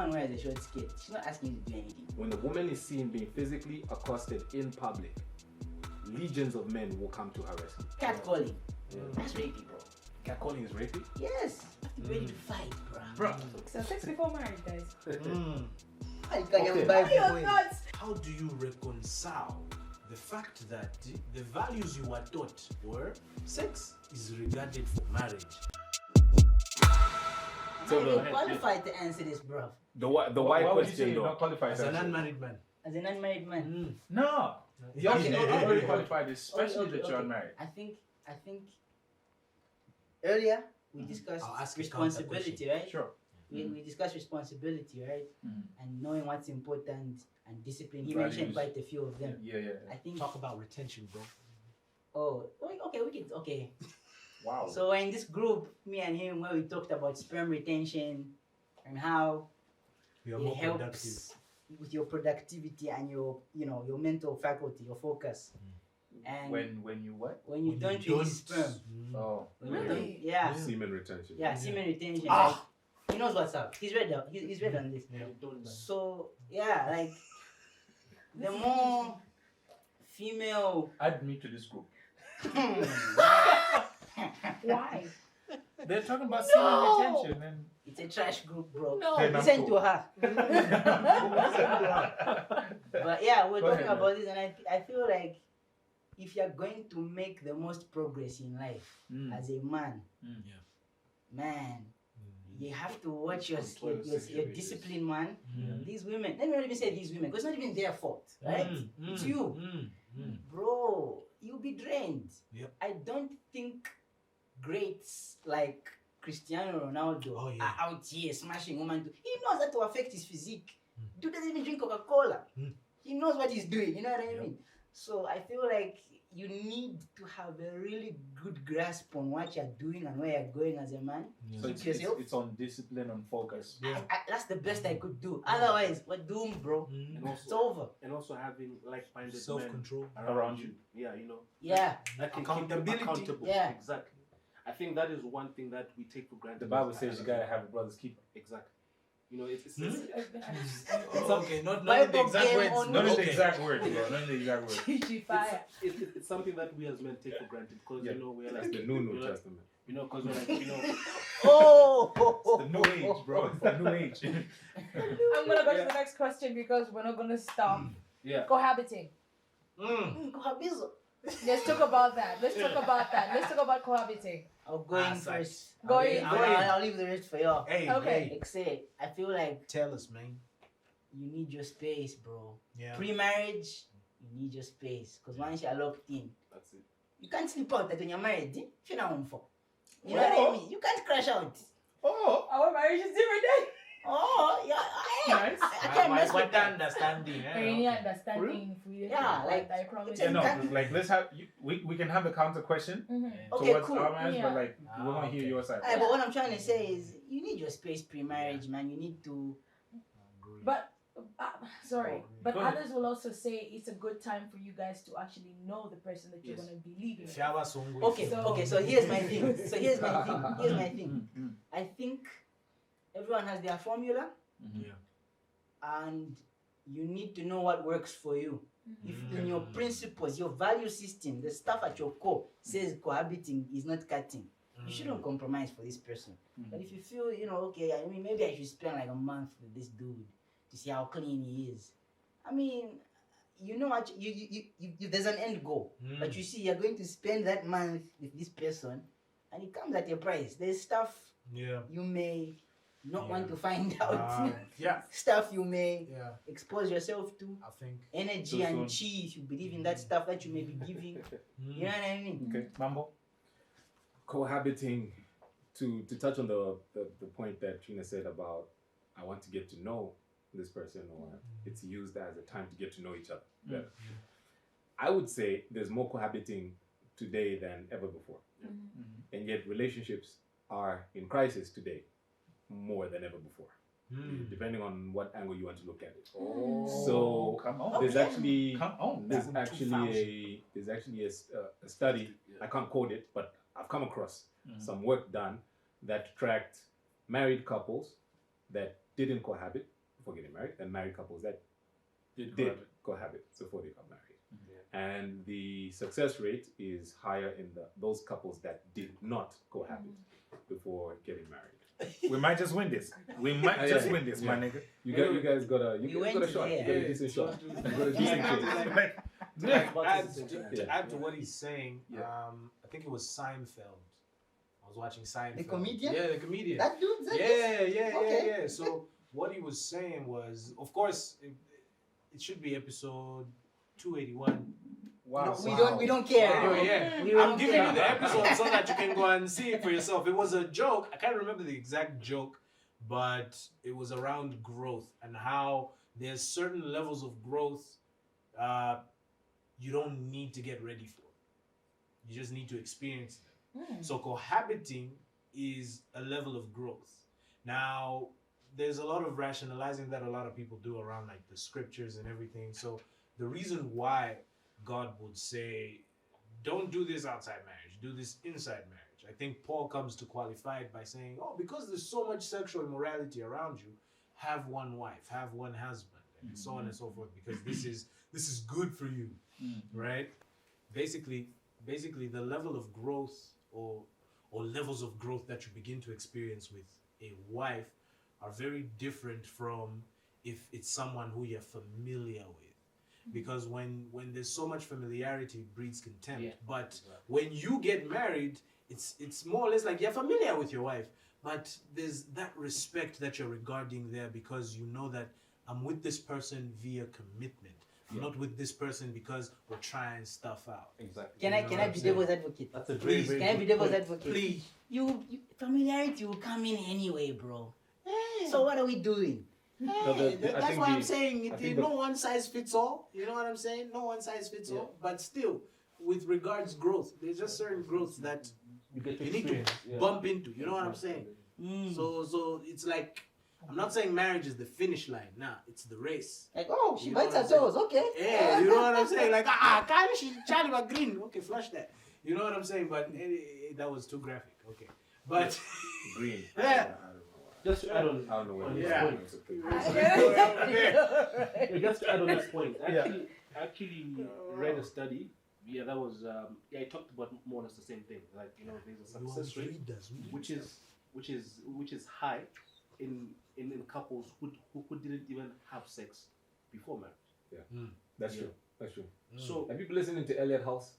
woman wears a short skirt, she's not asking you to do anything. When a woman is seen being physically accosted in public, legions of men will come to her rescue. Catcalling. That's rapey, bro. Catcalling is rapey? Yes. You have to be ready to fight, Bro. So sex before marriage, guys. How do you reconcile the fact that the values you were taught were sex is regarded for marriage? So I'm qualified to answer this, bro. The white question though. Not qualified As an unmarried man. As an unmarried man. No. You're not really qualified, especially that you're unmarried. I think earlier we discussed I'll ask responsibility, right? Sure. We discussed responsibility, right? And knowing what's important and discipline. He Values. mentioned quite a few of them. Yeah. I think. Talk about retention, bro. Oh, okay. Wow. So in this group, me and him, where we talked about sperm retention and how We are it more helps productive. with your productivity and your mental faculty, your focus. And When you what? when you don't release sperm, Oh. Really? yeah, Semen retention. semen retention. Ah! Like, he knows what's up. He's read on. He's read on this. So yeah, like the more female. Add me to this group. Why? They're talking about semen retention and It's a trash group, bro. No. Then I'm Listen cool. to her. But yeah, we're Go talking ahead, about this, and I feel like if you're going to make the most progress in life as a man, man, you have to watch your discipline, man. These women, let me not even say these women, because it's not even their fault, right? It's you. Bro, you'll be drained. Yep. I don't think greats like Cristiano Ronaldo are out here smashing women. He knows that to affect his physique. Dude doesn't even drink Coca-Cola. He knows what he's doing, you know what I mean? So I feel like you need to have a really good grasp on what you're doing and where you're going as a man. so Keep yourself. it's on discipline, on focus. That's the best I could do. Otherwise, we're doomed, bro. And It's also, over. and also having like-minded men Self-control. around you. Yeah, you know. Yeah. That can keep you Accountability. accountable. Yeah. Exactly. I think that is one thing that we take for granted. The Bible says you gotta have a brother's keeper. Exactly. You know, it's Okay, not Bible the exact game words. on None of the Okay. exact words, bro. None of the exact words. Chichi fire. it's something that we as men take for granted because Yeah. you know we're That's like the New we're like- Testament. You know, because we're like Oh! It's the new age, bro. It's the new age. I'm gonna go to the next question because we're not gonna stop. yeah. Cohabiting. Cohabizo. Let's talk about that. Let's talk about cohabiting. I'll go in Aside. first. Go in. I'll leave the rest for y'all. Hey, Okay. hey, Except, I feel like tell us, man. you need your space, bro. Yeah. Pre-marriage, you need your space. Because once you're locked in, That's it. you can't sleep out like when you're married. If you're not home for. You know what I mean? You can't crash out. Oh. Our marriage is different. Oh, yeah. Nice. I can't mess with that. understanding. Any understanding for you? Yeah, like- I promise. Yeah, no, like let's have we can have a counter question Okay, towards cool. our marriage, Yeah. but like we want to hear okay. your side. But what I'm trying to say is, you need your space pre-marriage, man. You need to. But sorry, but Go ahead. others will also say it's a good time for you guys to actually know the person that you're Yes. gonna be leaving. with. Okay, so here's my thing. I think everyone has their formula, and you need to know what works for you. If in your principles, your value system, the stuff at your core says cohabiting is not cutting, you shouldn't compromise for this person. But if you feel, okay, I mean, maybe I should spend like a month with this dude to see how clean he is. I mean, you know what? You there's an end goal, but you see, you're going to spend that month with this person, and it comes at a price. There's stuff you may not want to find out. Stuff you may expose yourself to. I think. Energy Too and soon. chi, if you believe in that stuff that you may be giving. You know what I mean? Okay, Maambo. Cohabiting, to touch on the point that Trina said about I want to get to know this person, or it's used as a time to get to know each other better. I would say there's more cohabiting today than ever before. And yet relationships are in crisis today more than ever before, depending on what angle you want to look at it. So Come on. there's actually Come on. there's actually a study, I can't quote it, but I've come across some work done that tracked married couples that didn't cohabit before getting married, and married couples that did cohabit before they got married. And the success rate is higher in those couples that did not cohabit before getting married. We might just win this. We might just win this, my nigga. You guys got a shot. You got a decent shot. You got a decent case. To add to what he's saying, I think it was Seinfeld. I was watching Seinfeld. The comedian? Yeah, the comedian. That dude? Yeah. So what he was saying was, of course, it should be episode 281. Wow. We don't care. I'm giving you the episode so that you can go and see it for yourself. It was a joke. I can't remember the exact joke, but it was around growth and how there's certain levels of growth you don't need to get ready for. You just need to experience them. So cohabiting is a level of growth. Now, there's a lot of rationalizing that a lot of people do around like the scriptures and everything. So the reason why God would say, don't do this outside marriage, do this inside marriage. I think Paul comes to qualify it by saying, because there's so much sexual immorality around you, have one wife, have one husband, and so on and so forth, because this is good for you, right? Basically, the level of growth or levels of growth that you begin to experience with a wife are very different from if it's someone who you're familiar with. Because when there's so much familiarity, it breeds contempt. But when you get married, it's more or less like you're familiar with your wife, but there's that respect that you're regarding there because you know that I'm with this person via commitment. I'm not with this person because we're trying stuff out. Exactly. Can I be devil's advocate? That's a Please, very, can I be devil's advocate? Please. You familiarity will come in anyway, bro. So what are we doing? That's why I'm saying no one size fits all. You know what I'm saying? No one size fits all. But still, with regards growth, there's just certain growths that you need to bump into. You know what I'm saying? So it's like, I'm not saying marriage is the finish line. Nah, it's the race. Like, she bites her toes. Okay. Yeah, you know what I'm saying? Like, can't she? Charlie McGreen. Okay, flush that. You know what I'm saying? But that was too graphic. Okay, but Green. Yeah. Just to add on, I don't know where Yeah. just to add on this point, actually read a study. Yeah, that was it talked about more or less the same thing. Like there's a success rate which is high in couples who didn't even have sex before marriage. That's true. That's true. So have you been listening to Elliot House?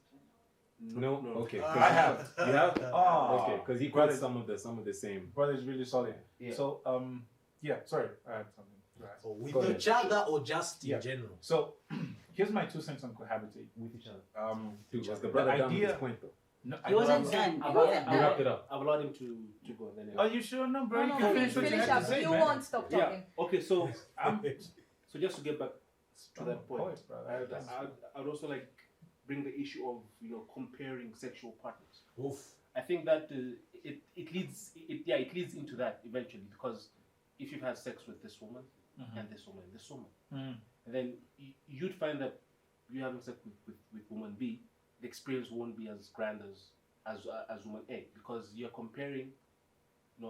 No. Okay. I have. You have? Oh, okay, because he quotes some of the same. Brother is really solid. Yeah. So sorry, I had something to ask. With each other or just in general? So here's my 2 cents on cohabiting with each other. Dude, was the brother done with his point though? No, He wasn't done. You wrapped it up. I've allowed him to go. And then Are you sure? No, bro. No, You can finish what you finish had up. to say, You man. won't stop talking. Okay, so so just to get back to that point, Poet, bro. I'd also like bring the issue of comparing sexual partners. Oof. I think that it leads into that eventually, because if you've had sex with this woman and this woman and this woman, and then you'd find that you having sex with woman B, the experience won't be as grand as woman A, because you're comparing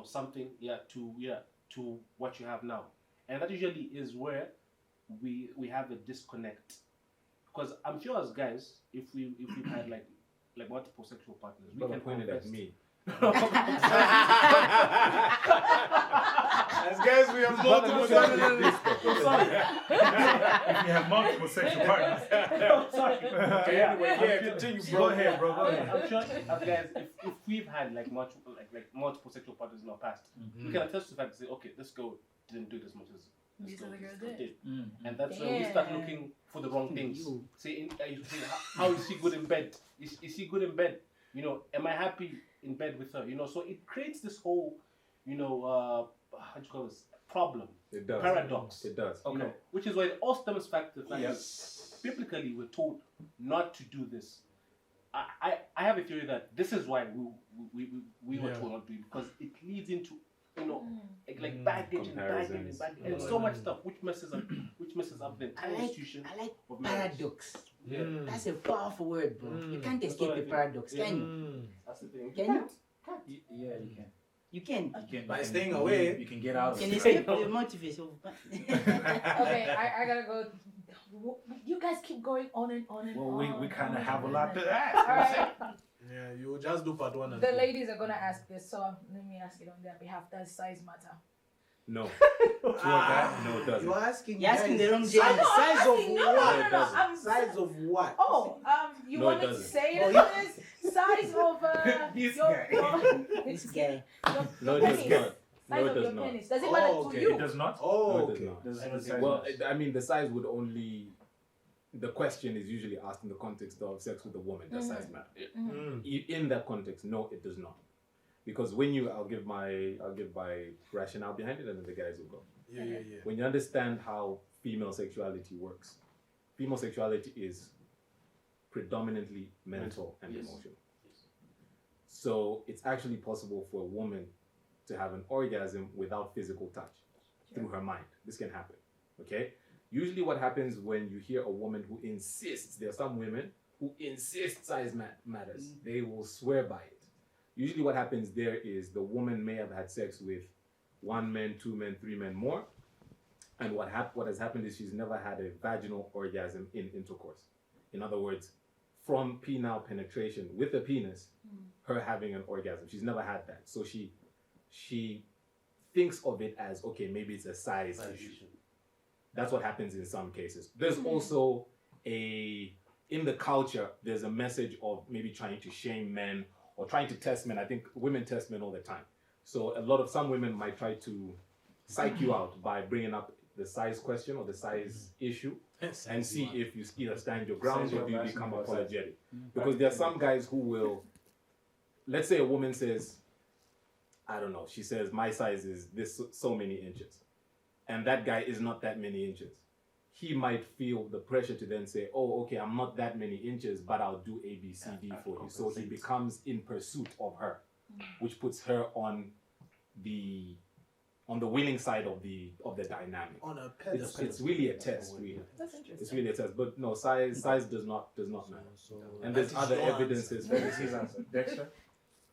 something to what you have now, and that usually is where we have a disconnect. Because I'm sure as guys, if we've had like multiple sexual partners, we can pointed at confess. me. As guys, we have multiple If you have multiple sexual partners. Sorry. Okay, anyway, continue, bro. Go ahead, bro. Go ahead. I'm sure as guys, if we've had like multiple sexual partners in our past, we can attest to the fact to say, okay, this girl didn't do it as much as this girl did. And that's when we start looking for the wrong things. Say, how is she good in bed? Is she good in bed? Am I happy in bed with her? So it creates this whole, how do you call this, problem? It does. Paradox. It does. Okay. Which is why it all stems back to the fact that biblically we're told not to do this. I have a theory that this is why we were told not to do it, because it leads into like baggage and so much stuff which messes up the entire institution. I like of marriage. paradox. That's a powerful word, bro. You can't escape the paradox, can you? That's the thing. Can you? Yeah, you can. You can. By staying away, you can get out of Can it. escape the motivation. Okay, I gotta go. You guys keep going on and on and Well, on. we kind of on have a and lot on. to ask. All right. Yeah, you will just do part 1 and The 2. ladies are gonna ask this, so let me ask it on their behalf. Does size matter? No. No, it doesn't. You're asking. You're asking the wrong guys, gender. I'm Size of asking- no, what? no, no, it no. doesn't. I'm Size of what? Oh, you No, want it me to doesn't. say No, it you- as this? Size of This your, guy. This guy. your No, it penis. does not. Size No, it of does your not. penis. Does it Oh, matter okay. to you? It does not. Oh, No, it does okay. not. Does I don't the think- size Well, matter? I mean, the size would only. The question is usually asked in the context of sex with a woman. Does size matter? In that context, no, it does not. Because when you, I'll give my rationale behind it, and then the guys will go. Yeah. When you understand how female sexuality works, female sexuality is predominantly mental and Yes. emotional. So it's actually possible for a woman to have an orgasm without physical touch through her mind. This can happen. Okay? Usually what happens when you hear a woman who insists, there are some women who insist size matters. They will swear by it. Usually what happens there is the woman may have had sex with 1 man, 2 men, 3 men more. And what has happened is she's never had a vaginal orgasm in intercourse. In other words, from penile penetration with a penis, her having an orgasm. She's never had that. So she thinks of it as, okay, maybe it's a size issue. That's what happens in some cases. There's also in the culture, there's a message of maybe trying to shame men or trying to test men. I think women test men all the time. So some women might try to psych you out by bringing up the size question or the size issue and see if you either stand your ground or do you become apologetic. Because there are some guys who will, let's say a woman says, I don't know, she says, my size is this so many inches. And that guy is not that many inches. He might feel the pressure to then say, oh, okay, I'm not that many inches, but I'll do A, B, C, D for you. So he becomes in pursuit of her, which puts her on the winning side of the dynamic. On a pedestal. It's really a test, really. That's interesting. It's really a test. But no, size does not matter. So And there's that is other your evidences. That is his answer. Dexter?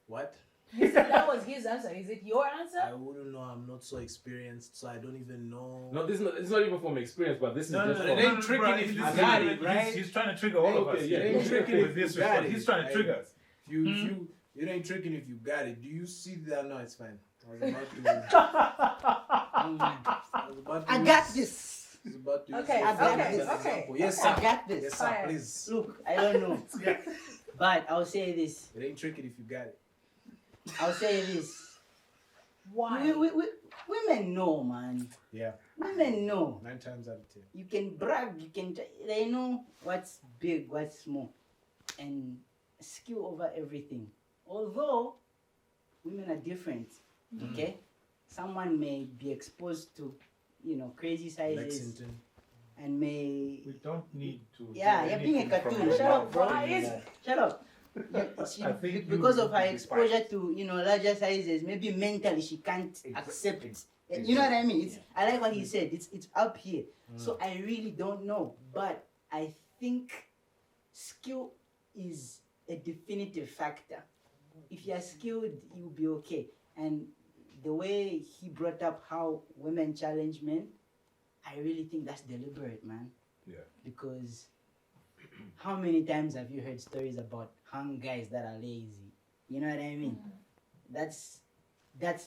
What? He said that was his answer. Is it your answer? I wouldn't know. I'm not so experienced, so I don't even know. No, it's not even from experience, but this is just no, from... it ain't tricking if you got it, right? He's trying to trigger all of Okay, us. yeah. It ain't tricking With if you this got response. it. He's trying to trigger us. It ain't tricking if you got it. Do you see that? No, it's fine. I was about to. I got this. I was about to Okay, use okay, as an okay. example. Yes, I sir. got this. Yes, sir. Fire. Please. Look, I don't know. But I'll say this. It ain't tricking if you got it. I'll say this. Why? Women know, man. Yeah. Women know. 9 times out of 10. You can brag, they know what's big, what's small, and skill over everything. Although women are different, okay? Someone may be exposed to, crazy sizes Lexington. and may. We don't need to. Yeah, do you're being a anything from cartoon. the Shut up, bro. mouth. Shut up. I think Because you of her need to be exposure to larger sizes, maybe mentally she can't accept it. You know what I mean? I like what he said. It's up here. So I really don't know, but I think skill is a definitive factor. If you're skilled, you'll be okay. And the way he brought up how women challenge men, I really think that's deliberate, man. Yeah. Because how many times have you heard stories about hung guys that are lazy? You know what I mean? That's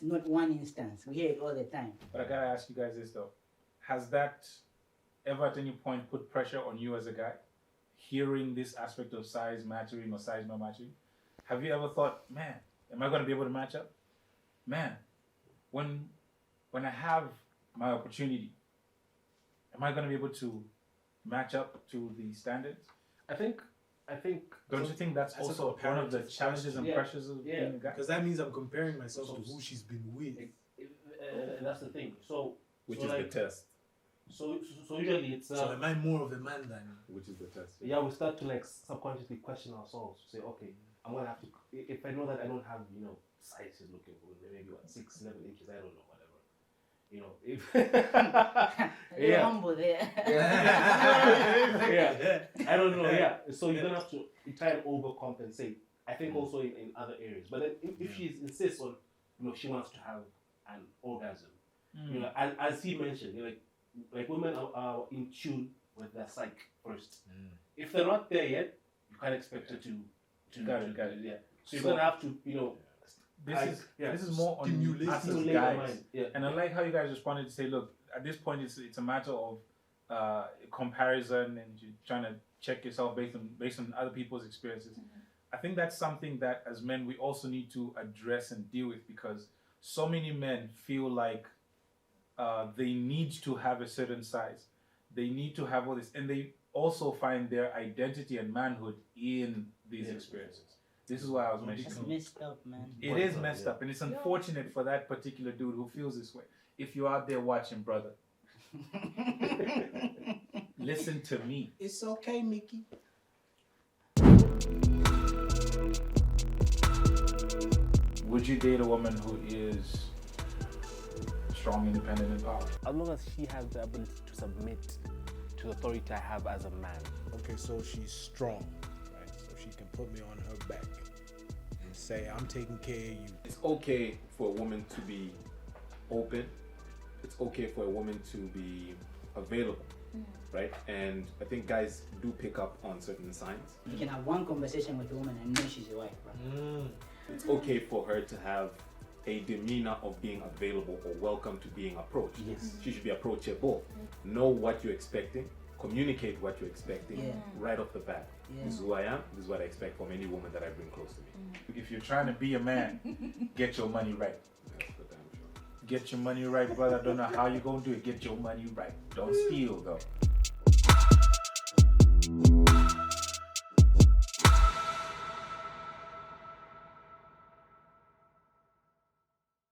not one instance. We hear it all the time. But I gotta ask you guys this though. Has that ever at any point put pressure on you as a guy? Hearing this aspect of size mattering or size not matching? Have you ever thought, man, am I gonna be able to match up? Man, when I have my opportunity, am I gonna be able to match up to the standards? I think. Don't you think that's That's also a one of the comparative challenges and question. pressures of Yeah. being a guy? Because that means I'm comparing myself to who she's been with. That's the thing. So, Which so is like, the test. So usually it's So am I more of a man than? Which is the test. yeah, we start to like subconsciously question ourselves. Say, okay, I'm gonna have to. If I know that I don't have size he's looking for, maybe 6, 11 inches. I don't know, whatever. If You're humble there. yeah, I don't know. Yeah, so you're gonna have to try and overcompensate. I think also in other areas. But then if she insists on she wants to have an orgasm. As he mentioned, like women are in tune with their psyche first. If they're not there yet, you can't expect her to Got it. Yeah. So you're gonna have to, this is more on us as guys. And I like how you guys responded to say, look, at this point it's a matter of comparison, and you're trying to check yourself based on other people's experiences. I think that's something that as men we also need to address and deal with, because so many men feel like they need to have a certain size, they need to have all this, and they also find their identity and manhood in these experiences. This is why I was mentioning. That's messed up, man. It is messed up, and it's unfortunate for that particular dude who feels this way. If you're out there watching, brother, listen to me. It's okay, Mickey. Would you date a woman who is strong, independent, and powerful? As long as she has the ability to submit to the authority I have as a man. Okay, so she's strong, right? So she can put me on her back and say, I'm taking care of you. It's okay for a woman to be open. It's okay for a woman to be available, right? And I think guys do pick up on certain signs. You can have one conversation with a woman and know she's your wife, bro. It's okay for her to have a demeanor of being available or welcome to being approached. Yes. She should be approachable. Know what you're expecting. Communicate what you're expecting right off the bat. This is who I am. This is what I expect from any woman that I bring close to me. If you're trying to be a man, get your money right. That's for damn sure. Get your money right, brother. I don't know how you're gonna do it. Get your money right. Don't steal, though.